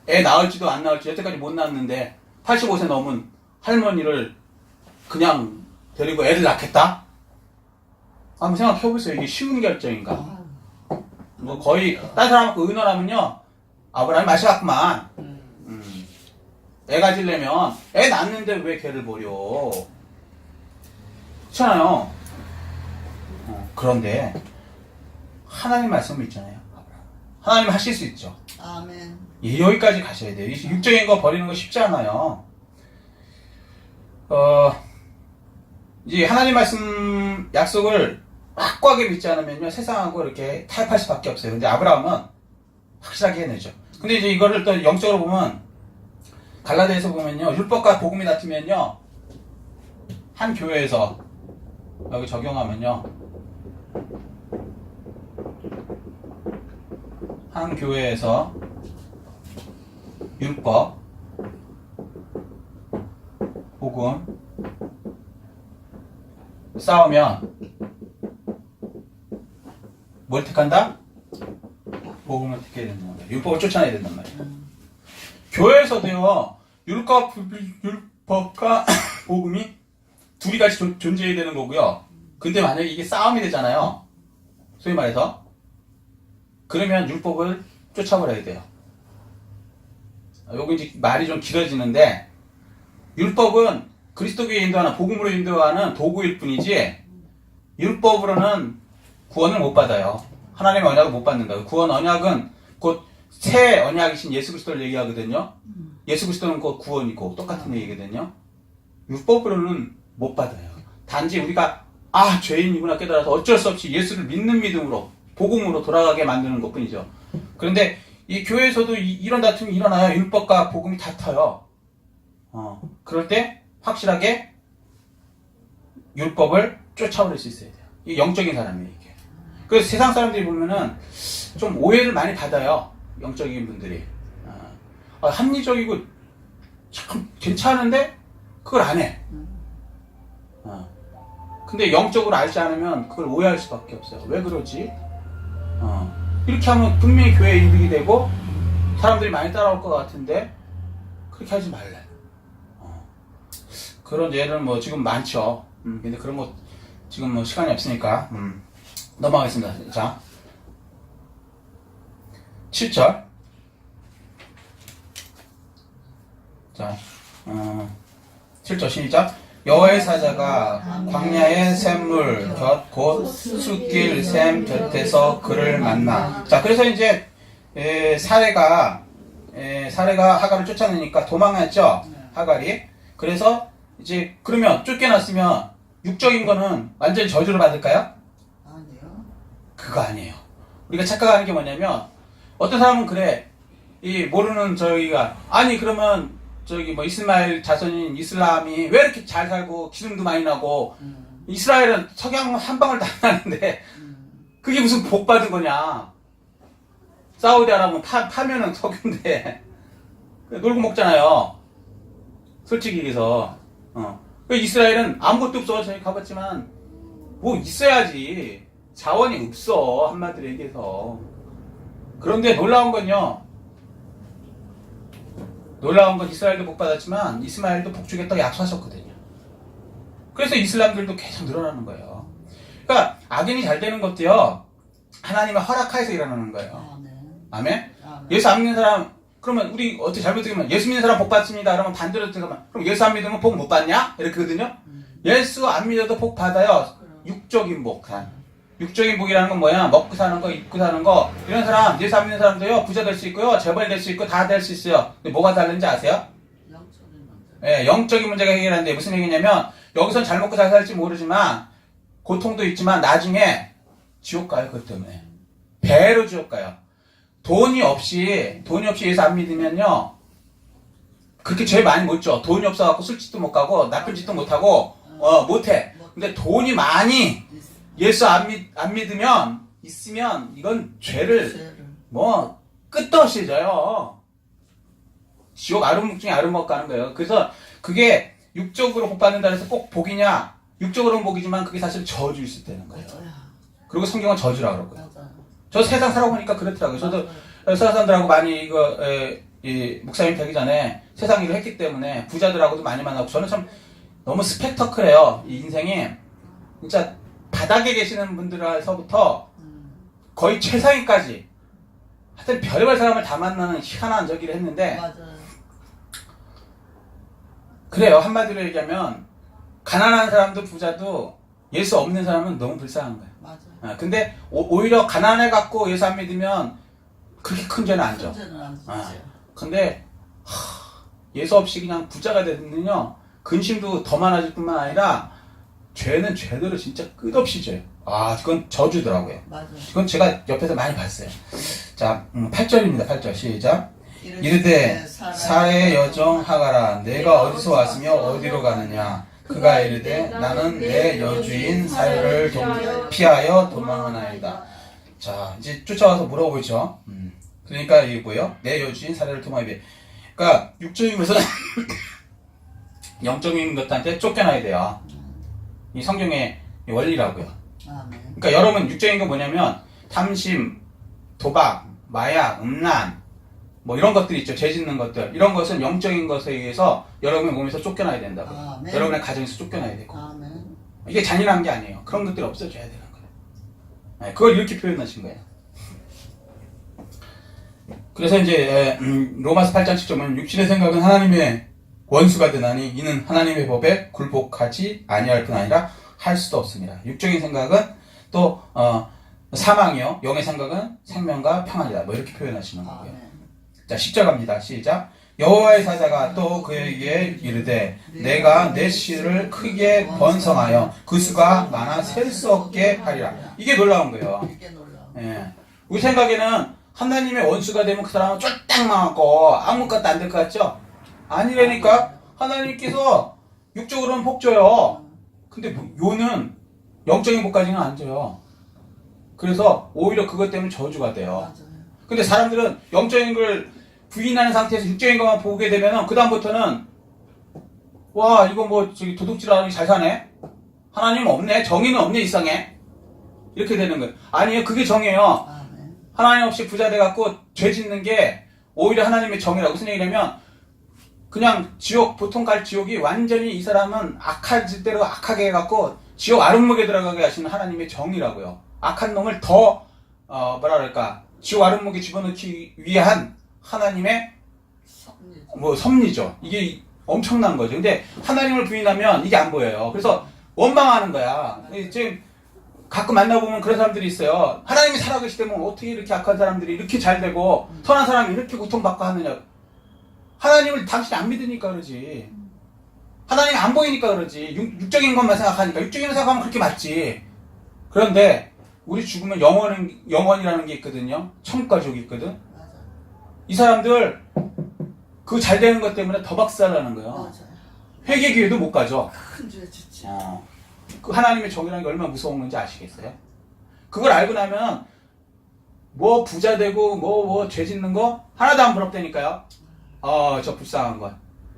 애 낳을지도 안 낳을지 여태까지 못 낳았는데 85세 넘은 할머니를 그냥 데리고 애를 낳겠다? 한번 생각해보세요. 이게 쉬운 결정인가? 뭐 거의 다른 사람하고 의논하면요, 아브라함이 맛이 갔구만. 애 가지려면 애 낳는데 왜 걔를 버려? 그렇잖아요. 그런데 하나님 말씀이 있잖아요. 하나님 하실 수 있죠. 아멘. 여기까지 가셔야 돼요. 육적인 거 버리는 거 쉽지 않아요. 이제 하나님 말씀 약속을 확고하게 믿지 않으면요, 세상하고 이렇게 타협할 수밖에 없어요. 근데 아브라함은 확실하게 해내죠. 근데 이제 이거를 또 영적으로 보면, 갈라디아에서 보면요, 율법과 복음이 다투면요, 한 교회에서 여기 적용하면요, 한 교회에서 율법, 복음 싸우면 뭘 택한다? 복음을 택해야 된단 말이야. 율법을 쫓아내야 된단 말이야. 교회에서도요, 율법과 복음이 둘이 같이 존재해야 되는 거고요. 근데 만약에 이게 싸움이 되잖아요. 소위 말해서. 그러면 율법을 쫓아버려야 돼요. 요거 이제 말이 좀 길어지는데, 율법은 그리스도교에 인도하는, 복음으로 인도하는 도구일 뿐이지, 율법으로는 구원을 못 받아요. 하나님의 언약을 못 받는다. 구원 언약은 곧 새 언약이신 예수 그리스도를 얘기하거든요. 예수 그리스도는 곧 구원이고 똑같은 얘기거든요. 율법으로는 못 받아요. 단지 우리가 죄인이구나 깨달아서 어쩔 수 없이 예수를 믿는 믿음으로 복음으로 돌아가게 만드는 것뿐이죠. 그런데 이 교회에서도 이런 다툼이 일어나요. 율법과 복음이 다퉈요. 그럴 때 확실하게 율법을 쫓아버릴 수 있어야 돼요. 이 영적인 사람이에요, 이게. 그래서 세상 사람들이 보면은 좀 오해를 많이 받아요. 영적인 분들이. 합리적이고 참 괜찮은데 그걸 안 해. 근데 영적으로 알지 않으면 그걸 오해할 수밖에 없어요. 왜 그러지? 이렇게 하면 분명히 교회에 이득이 되고 사람들이 많이 따라올 것 같은데 그렇게 하지 말래. 그런 예는 뭐 지금 많죠. 근데 그런 거 지금 뭐 시간이 없으니까 넘어가겠습니다. 자, 7절. 자, 7절 시작. 여호와의 사자가 광야의 샘물 곁 곧 숲길 샘 곁에서 그를 만나. 자, 그래서 이제 사례가 하갈을 쫓아내니까 도망했죠. 하갈이. 그래서 이제 그러면 쫓겨났으면 육적인 거는 완전히 저주를 받을까요? 아니요. 그거 아니에요. 우리가 착각하는 게 뭐냐면 어떤 사람은 그래. 이 모르는 저기가 그러면 저기 뭐 이스마엘 자손인 이슬람이 왜 이렇게 잘 살고 기름도 많이 나고 이스라엘은 석양 한 방울 다 나는데 그게 무슨 복 받은 거냐? 사우디아라비아 파면은 석유인데 놀고 먹잖아요. 솔직히 얘기해서. 이스라엘은 아무것도 없어. 저희 가봤지만 뭐 있어야지. 자원이 없어. 한마디로 얘기해서. 그런데 놀라운 건요. 놀라운 건 이스라엘도 복 받았지만 이스마엘도 복주겠다고 약속하셨거든요. 그래서 이슬람들도 계속 늘어나는 거예요. 그러니까 악인이 잘 되는 것도요. 하나님의 허락하에서 일어나는 거예요. 네. 아멘? 예수 안 믿는 사람 그러면 우리 어떻게 잘못되면 예수 믿는 사람 복 받습니다. 그러면 반대로 들어가면 그럼 예수 안 믿으면 복 못 받냐? 이렇게거든요. 예수 안 믿어도 복 받아요. 육적인 복. 육적인 복이라는 건 뭐야? 먹고 사는 거, 입고 사는 거. 이런 사람, 예수 안 믿는 사람도요, 부자 될 수 있고요, 재벌 될 수 있고, 다 될 수 있어요. 근데 뭐가 다른지 아세요? 영적인 문제. 네, 영적인 문제가 해결하는데 무슨 얘기냐면, 여기선 잘 먹고 잘 살지 모르지만, 고통도 있지만, 나중에 지옥 가요, 그것 때문에. 배로 지옥 가요. 돈이 없이 예수 안 믿으면요, 그렇게 죄 많이 못 져. 돈이 없어갖고 술집도 못 가고, 나쁜 짓도 못 하고, 못 해. 근데 돈이 많이, 예수 안 믿으면, 있으면, 이건 죄를, 끝도 없이 져요. 지옥 아름목 중에 아름목 가는 거예요. 그래서 그게 육적으로 복 받는다 해서 꼭 복이냐? 육적으로는 복이지만 그게 사실 저주일 수 있다는 거예요. 그리고 성경은 저주라고 그러고요. 저 세상 살아보니까 그렇더라고요. 저도 세상 사람들하고 많이 목사님 되기 전에 세상 일을 했기 때문에 부자들하고도 많이 만나고 저는 참 너무 스펙터클해요. 이 인생이. 진짜 바닥에 계시는 분들에서부터 거의 최상위까지 하여튼 별의별 사람을 다 만나는 희한한 저기를 했는데 맞아요. 그래요. 한마디로 얘기하면 가난한 사람도 부자도 예수 없는 사람은 너무 불쌍한 거예요. 맞아요. 근데 오히려 가난해갖고 예수 안 믿으면 그렇게 큰 죄는 안 져. 문제는 안 되죠. 근데 예수 없이 그냥 부자가 되면요 근심도 더 많아질 뿐만 아니라 죄는 죄대로 진짜 끝없이 죄. 그건 저주더라고요. 맞아요. 이건 제가 옆에서 많이 봤어요. 자, 8절입니다. 8절 시작. 이르되 사례의 여종 하가라 내가 어디서 왔으며 어디로 가느냐. 그가 이르되 나는 내 여주인 사례를 피하여 도망하나이다. 자, 이제 쫓아와서 물어보고 있죠. 그러니까 이게 뭐예요? 내 여주인 사례를 도망하게. 그러니까 육적인 것은 영적인 것한테 쫓겨나야 돼요. 이 성경의 원리라고요. 아멘. 그러니까 여러분 육적인 거 뭐냐면 탐심, 도박, 마약, 음란 뭐 이런 것들 있죠. 죄 짓는 것들. 이런 것은 영적인 것에 의해서 여러분의 몸에서 쫓겨나야 된다고요. 아멘. 여러분의 가정에서 쫓겨나야 되고. 아멘. 이게 잔인한 게 아니에요. 그런 것들이 없어져야 되는 거예요. 네, 그걸 이렇게 표현하신 거예요. 그래서 이제 로마서 8장 7절은 육신의 생각은 하나님의 원수가 되나니 이는 하나님의 법에 굴복하지 아니할 뿐 아니라 할 수도 없습니다. 육적인 생각은 또 사망이요, 영의 생각은 생명과 평안이다. 뭐 이렇게 표현하시는 거고요. 아멘. 자, 10절 갑니다. 시작. 여호와의 사자가 또 그에게 이르되 내가 내 씨를 크게 번성하여 그 수가 많아 셀 수 없게 하리라. 이게 놀라운 거예요. 이게 놀라워. 예. 우리 생각에는 하나님의 원수가 되면 그 사람은 쫄딱 망하고 아무것도 안 될 것 같죠? 아니라니까. 하나님께서 육적으로는 복 줘요. 근데 요는 영적인 복까지는 안 줘요. 그래서 오히려 그것 때문에 저주가 돼요. 맞아요. 근데 사람들은 영적인 걸 부인하는 상태에서 육적인 것만 보게 되면은 그다음부터는 와 이거 뭐 저기 도둑질하는 잘 사네. 하나님 없네. 정의는 없네. 이상해. 이렇게 되는 거예요. 아니에요. 그게 정이에요. 아멘. 하나님 없이 부자 돼갖고 죄 짓는 게 오히려 하나님의 정이라고. 무슨 얘기냐면 그냥 지옥, 보통 갈 지옥이 완전히 이 사람은 악할 짓대로 악하게 해갖고 지옥 아름목에 들어가게 하시는 하나님의 정이라고요. 악한 놈을 더 뭐라 그럴까, 지옥 아름목에 집어넣기 위한 하나님의 뭐 섭리죠. 이게 엄청난 거죠. 근데 하나님을 부인하면 이게 안 보여요. 그래서 원망하는 거야. 지금 가끔 만나보면 그런 사람들이 있어요. 하나님이 살아계시 때면 어떻게 이렇게 악한 사람들이 이렇게 잘 되고 선한 사람이 이렇게 고통받고 하느냐. 하나님을 당신이 안 믿으니까 그러지. 하나님이 안 보이니까 그러지. 육적인 것만 생각하니까. 육적인 것 생각하면 그렇게 맞지. 그런데 우리 죽으면 영원이라는 게 있거든요. 천국가족이 있거든. 맞아요. 이 사람들 그 잘 되는 것 때문에 더 박살나는 거예요. 맞아요. 회개 기회도 못 가죠. 큰 죄 짓지. 그 하나님의 정이라는 게 얼마나 무서운 건지 아시겠어요? 그걸 알고 나면 뭐 부자 되고 뭐 죄 짓는 거 하나도 안 부럽다니까요. 저 불쌍한 거.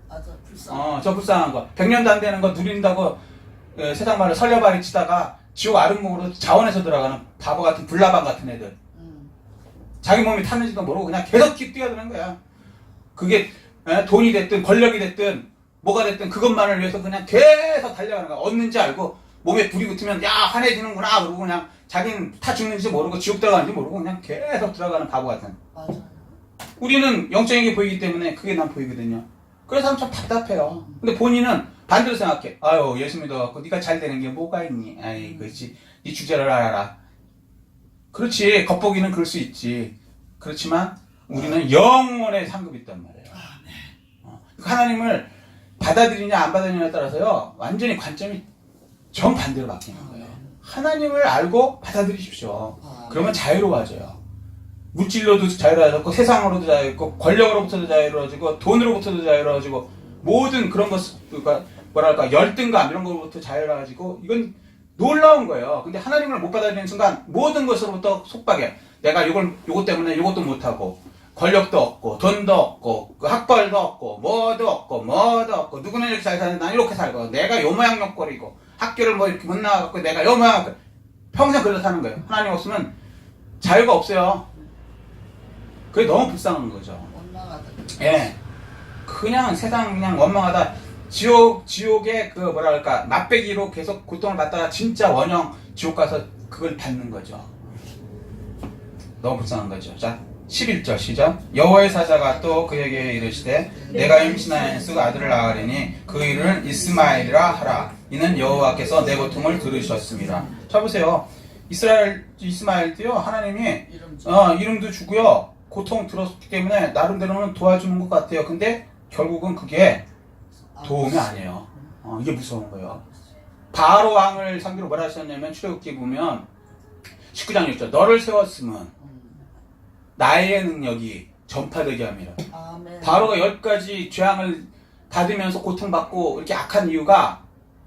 맞아. 불쌍. 저 불쌍한 거. 100년도 안 되는 거 누린다고 세상 말로 설레발이 치다가 지옥 아름목으로 자원해서 들어가는 바보 같은 불나방 같은 애들. 자기 몸이 타는지도 모르고 그냥 계속 뛰어드는 거야. 그게 돈이 됐든 권력이 됐든 뭐가 됐든 그것만을 위해서 그냥 계속 달려가는 거야. 얻는지 알고 몸에 불이 붙으면 야 환해지는구나 그러고 그냥 자기는 타 죽는지 모르고 지옥 들어가는지 모르고 그냥 계속 들어가는 바보 같은. 맞아요. 우리는 영적인 게 보이기 때문에 그게 난 보이거든요. 그래서 참 답답해요. 근데 본인은 반대로 생각해. 아유 예수 믿어갖고 네가 잘 되는 게 뭐가 있니? 아이 그렇지. 네 주제를 알아라. 그렇지. 겉보기는 그럴 수 있지. 그렇지만 우리는 영원의 상급이 있단 말이에요. 하나님을 받아들이냐 안 받아들이냐에 따라서요. 완전히 관점이 정반대로 바뀌는 거예요. 하나님을 알고 받아들이십시오. 그러면 자유로워져요. 물질로도 자유로워졌고 세상으로도 자유롭고 권력으로부터도 자유로워지고 돈으로부터도 자유로워지고 모든 그런 것, 뭐랄까 열등감 이런 것부터 자유로워지고 이건 놀라운 거예요. 근데 하나님을 못 받아들이는 순간 모든 것으로부터 속박해. 내가 요것 때문에 요것도 못하고 권력도 없고 돈도 없고 그 학벌도 없고 뭐도 없고 누구는 이렇게 잘 사는데 난 이렇게 살고 내가 요 모양 욕거리고 학교를 뭐 이렇게 못 나가고 내가 요 모양 평생 그렇게 사는 거예요. 하나님 없으면 자유가 없어요. 그게 너무 불쌍한 거죠. 원망하다. 예. 그냥 세상 그냥 원망하다 지옥의 그 뭐랄까 맛배기로 계속 고통을 받다가 진짜 원형 지옥 가서 그걸 받는 거죠. 너무 불쌍한 거죠. 자 11절 시작. 여호와의 사자가 또 그에게 이르시되 내가 임신하여 쑥 아들을 낳으리니 그 이름을 이스마엘이라 하라. 이는 여호와께서 내 고통을 들으셨습니다. 자 보세요. 이스마엘도요 하나님이 이름도 주고요 고통 들었기 때문에 나름대로는 도와주는 것 같아요. 근데 결국은 그게 도움이 아니에요. 이게 무서운 거예요. 바로 왕을 상대로 뭐라 하셨냐면 출애굽기 보면 19장 6절 너를 세웠으면 나의 능력이 전파되게 합니다. 아멘. 바로가 10가지 죄악을 받으면서 고통받고 이렇게 악한 이유가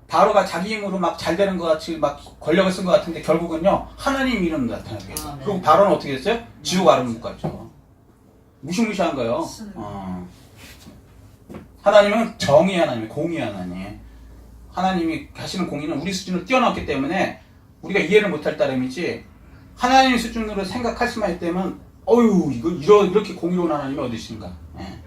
바로가 자기 힘으로 막 잘 되는 것 같이 막 권력을 쓴 것 같은데 결국은요 하나님 이름 나타나게 돼요. 그리고 바로는 어떻게 됐어요? 지옥 아름목 같죠. 무시무시한 거예요. 하나님은 정의 하나님, 공의 하나님. 하나님이 하시는 공의는 우리 수준을 뛰어넘기 때문에 우리가 이해를 못할 따름이지, 하나님 수준으로 생각할 수만 있다면 어휴 이거 이렇게 공의로운 하나님이 어디 있습니까? 예.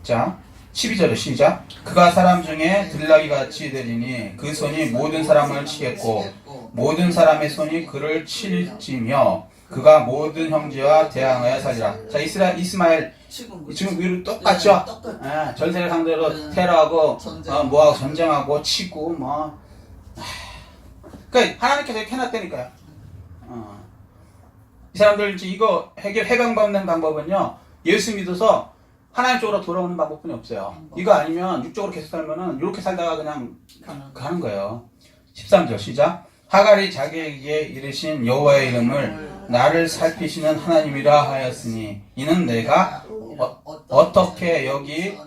자 12절에 시작. 그가 사람 중에 들나귀 같이 되리니 그 손이 모든 사람을 치겠고 모든 사람의 손이 그를 칠지며 그가 모든 형제와 대항하여 살리라. 자 이스마엘 지금 위로 똑같죠? 예, 전세를 상대로 테러하고 뭐하고 전쟁하고 치고 뭐. 그러니까 하나님께서 이렇게 해놨다니까요. 이 사람들 이거 해방받는 방법은요, 예수 믿어서 하나님 쪽으로 돌아오는 방법뿐이 없어요. 이거 아니면 육적으로 계속 살면은 이렇게 살다가 그냥 가는 거예요. 13절 시작. 하갈이 자기에게 이르신 여호와의 이름을 나를 살피시는 하나님이라 하였으니 이는 내가 어떻게 여기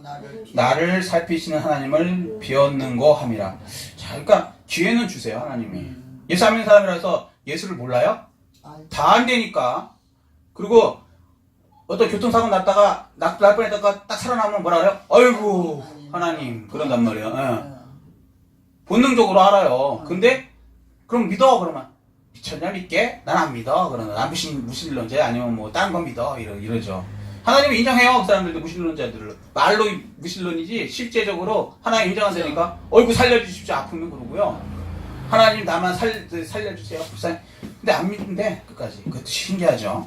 나를 살피시는 하나님을 비웠는고 함이라. 자, 그러니까 기회는 주세요, 하나님이. 예수 안 믿는 사람이라서 예수를 몰라요? 다 안 되니까. 그리고 어떤 교통사고 났다가 날 뻔했다가 딱 살아나면 뭐라 그래요? 아이고 하나님 그런단 말이에요. 예. 본능적으로 알아요. 근데 그럼 믿어 그러면 미쳤냐 믿게? 난 안 믿어 그러면 난 무신론자 아니면 뭐 다른 건 믿어 이러죠. 하나님이 인정해요. 그 사람들도 무신론자들을 말로 무신론이지 실제적으로 하나님 인정 안 되니까 어이구 살려주십시오 아프면 그러고요. 하나님 나만 살려주세요 불쌍히. 근데 안 믿는데 끝까지. 그것도 신기하죠.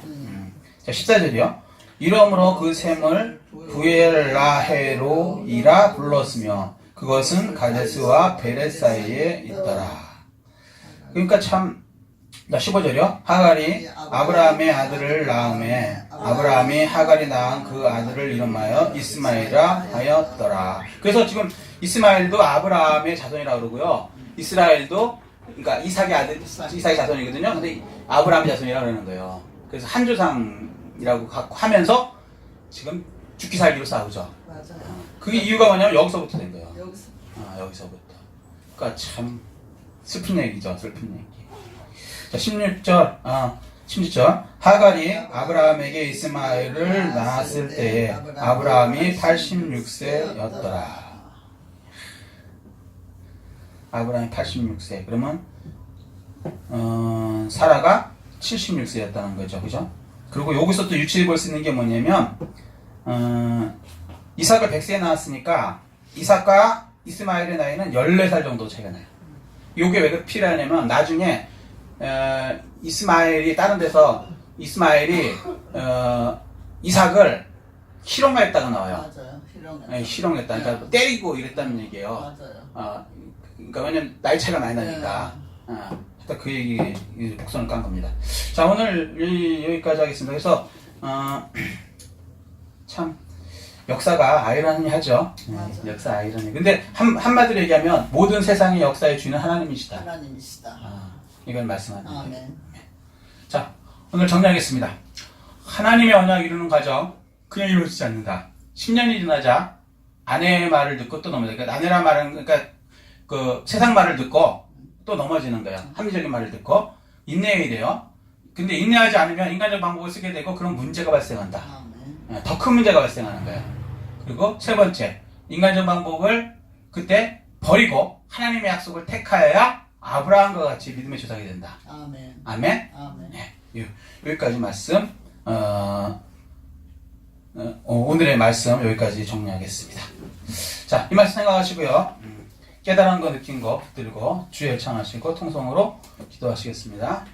자 14절이요. 이러므로 그 샘을 부엘라헤로이라 불렀으며 그것은 가데스와 베렛 사이에 있더라. 그러니까 참 15절이요. 하갈이 아브라함의 아들을 낳음에 아브라함이 하갈이 낳은 그 아들을 이름하여 이스마엘이라 하였더라. 그래서 지금 이스마엘도 아브라함의 자손이라고 그러고요. 이스라엘도 그러니까 이삭의 아들, 이삭의 자손이거든요. 근데 아브라함의 자손이라고 그러는 거예요. 그래서 한 조상이라고 하면서 지금 죽기 살기로 싸우죠. 맞아요. 그게 이유가 뭐냐면 여기서부터 된 거예요. 여기서부터. 그러니까 참 슬픈 얘기죠. 슬픈 얘기. 자, 16절. 하갈이 아브라함에게 이스마엘을 낳았을 때에 아브라함이 86세였더라. 아브라함이 86세. 그러면 사라가 76세였다는 거죠. 그죠? 그리고 여기서 또 유추해 볼 수 있는 게 뭐냐면 이삭을 100세에 낳았으니까 이삭과 이스마엘의 나이는 14살 정도 차이가 나요. 요게 왜 필요하냐면 나중에 이스마엘이 다른 데서 이스마엘이 이삭을 희롱했다가 나와요. 맞아요. 희롱했다. 그러니까 때리고 이랬다는 얘기예요. 맞아요. 그러니까 왜냐면 나이 차이가 많이 나니까. 일단 그 얘기 복선을 깐 겁니다. 자 오늘 여기까지 하겠습니다. 그래서 참 역사가 아이러니하죠. 역사 아이러니. 근데 한마디로 얘기하면 모든 세상의 역사의 주인은 하나님이시다. 하나님이시다. 이걸 말씀합니다. 아멘. 자 오늘 정리하겠습니다. 하나님의 언약 이루는 과정 그냥 이루어지지 않는다. 10년이 지나자 아내의 말을 듣고 또 넘어져요. 그러니까 아내란 말은 그러니까 그 세상 말을 듣고 또 넘어지는 거예요. 합리적인 말을 듣고 인내해야 돼요. 근데 인내하지 않으면 인간적 방법을 쓰게 되고 그런 문제가 발생한다. 더 큰 문제가 발생하는 거예요. 그리고 세 번째, 인간적 방법을 그때 버리고 하나님의 약속을 택하여야 아브라함과 같이 믿음의 조상이 된다. 아멘. 아멘. 아멘. 네, 여기까지 말씀. 오늘의 말씀 여기까지 정리하겠습니다. 자, 이 말씀 생각하시고요. 깨달은 거 느낀 거 붙들고 주의 청하시고 통성으로 기도하시겠습니다.